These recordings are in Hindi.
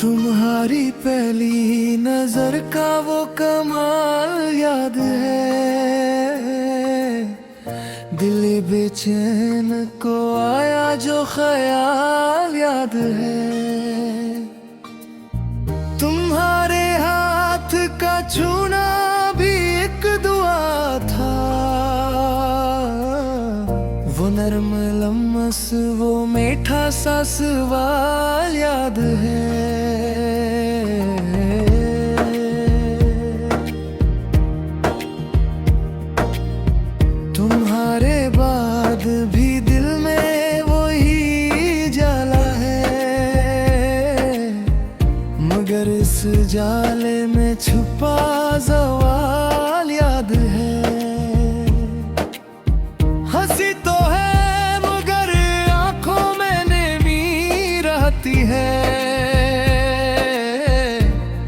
तुम्हारी पहली नजर का वो कमाल याद है। दिल बेचैन को आया जो ख्याल याद है। तुम्हारे हाथ का छूना भी एक दुआ था। वो नरम लम्स वो मीठा सा सवाल याद है। तुम्हारे बाद भी दिल में वही जाला है, मगर इस जाले में छुपा सवाल याद है। हंसी तो है मगर आंखों में नेमी रहती है।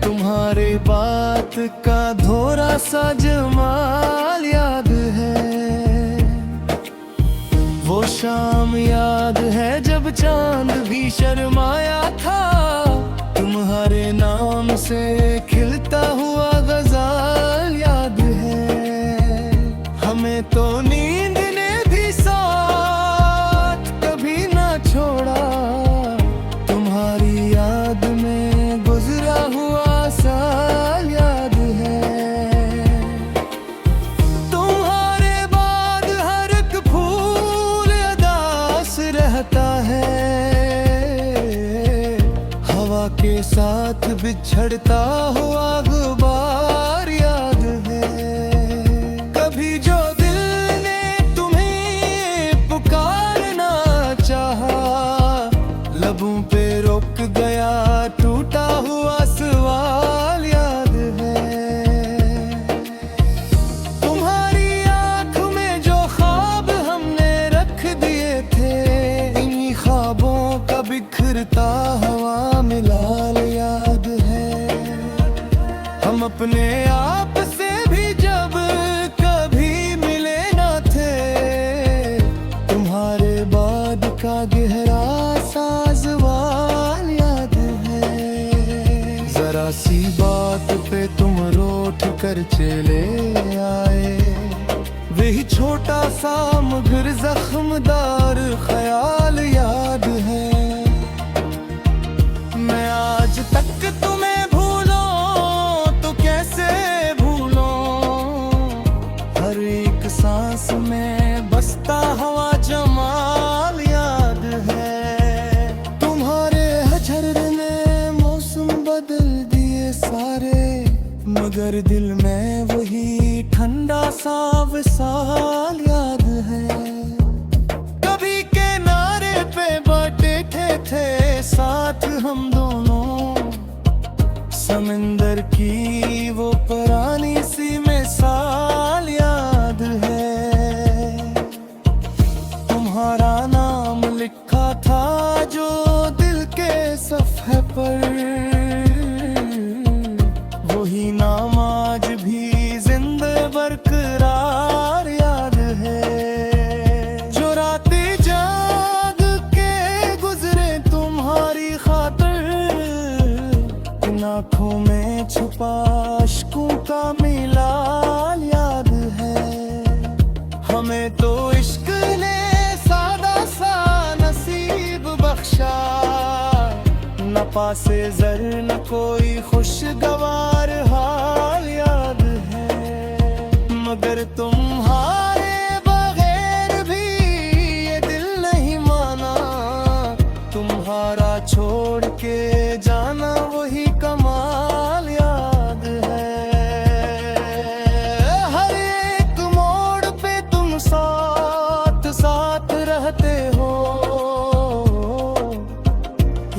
तुम्हारे बात का थोड़ा सा जमाल याद है। वो शाम याद है जब चांद भी शर्माया था। तुम्हारे नाम से खिलता हुआ गजाल याद है। हमें तो नींद ने भी साथ कभी ना छोड़ा। तुम्हारी याद में गुजरा हुआ साल याद है। तुम्हारे बाद हर एक फूल अदास रहता है। हवा के साथ बिछड़ता हुआ गुबार याद है। कभी जो दिल ने तुम्हें पुकारना चाहा, लबों पे रुक गया टूटा हुआ सवाल याद है। तुम्हारी आँख में जो ख्वाब हमने रख दिए थे, इन्हीं ख्वाबों का बिखरता हवा में लाल याद है। हम अपने आप से भी जब कभी मिले ना थे, तुम्हारे बाद का गहरा सा सवाल याद है। जरा सी बात पे तुम रूठ कर चले आए, वही छोटा सा मगर जख्मदार ख्याल याद है। मैं आज तक तुम्हें भूलूं तो कैसे भूलूं, हर एक सांस में बसता हवा जमाल याद है। तुम्हारे हजर ने मौसम बदल दिए सारे, मगर दिल में वही ठंडा सा विसाल याद है। कभी किनारे पे बैठे थे साथ हम दोनों, समंदर की वो पुरानी सी मिसाल याद है। तुम्हारा नाम लिखा था जो दिल के सफ़े पर, वही नाम आज भी जिंदा बरकरार याद है। जो रातें जाग के गुजरे तुम्हारी खातिर, इन आँखों में छुपा अश्कों का मिलाल याद है। हमें तो इश्क ने सादा सा नसीब बख्शा, न पासे जर न कोई खुशगवार हाल याद है। मगर तुम्हारे बगैर भी ये दिल नहीं माना, तुम्हारा छोड़ के जाना वही कमाल याद है। हर एक मोड़ पे तुम साथ साथ रहते हो,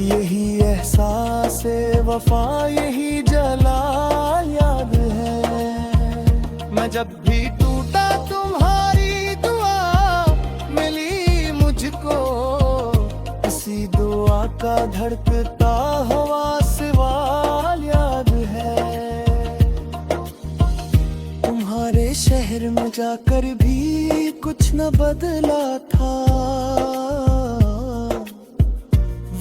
यही एहसास वफा यही जलाल याद है। मैं जब भी टूटा तुम्हारी दुआ मिली मुझको, इसी दुआ का धड़कता हुआ सवाल याद है। तुम्हारे शहर में जाकर भी कुछ न बदला था,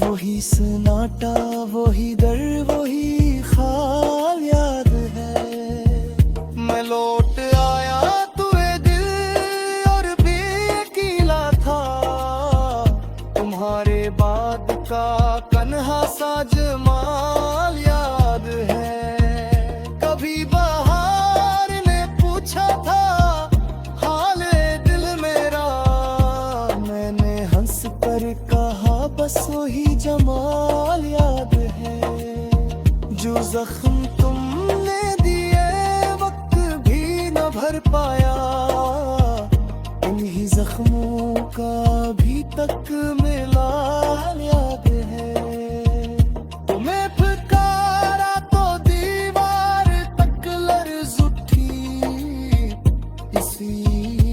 वही सन्नाटा, वही दर, वही ख्याल याद है। मैं लौट आया तू ए दिल और बेअकीला था, तुम्हारे बाद का कन्हा सा जमाल याद है। कभी बहार ने पूछा था हाल दिल मेरा, मैंने हंस कर कहा बस वही जमाल याद है। जो जख्म तुमने दिए वक्त भी न भर पाया, इन्हीं जख्मों का भी तक मिला याद है। तुम्हें पुकारा तो दीवार तक लर्ज़ उठी, इसी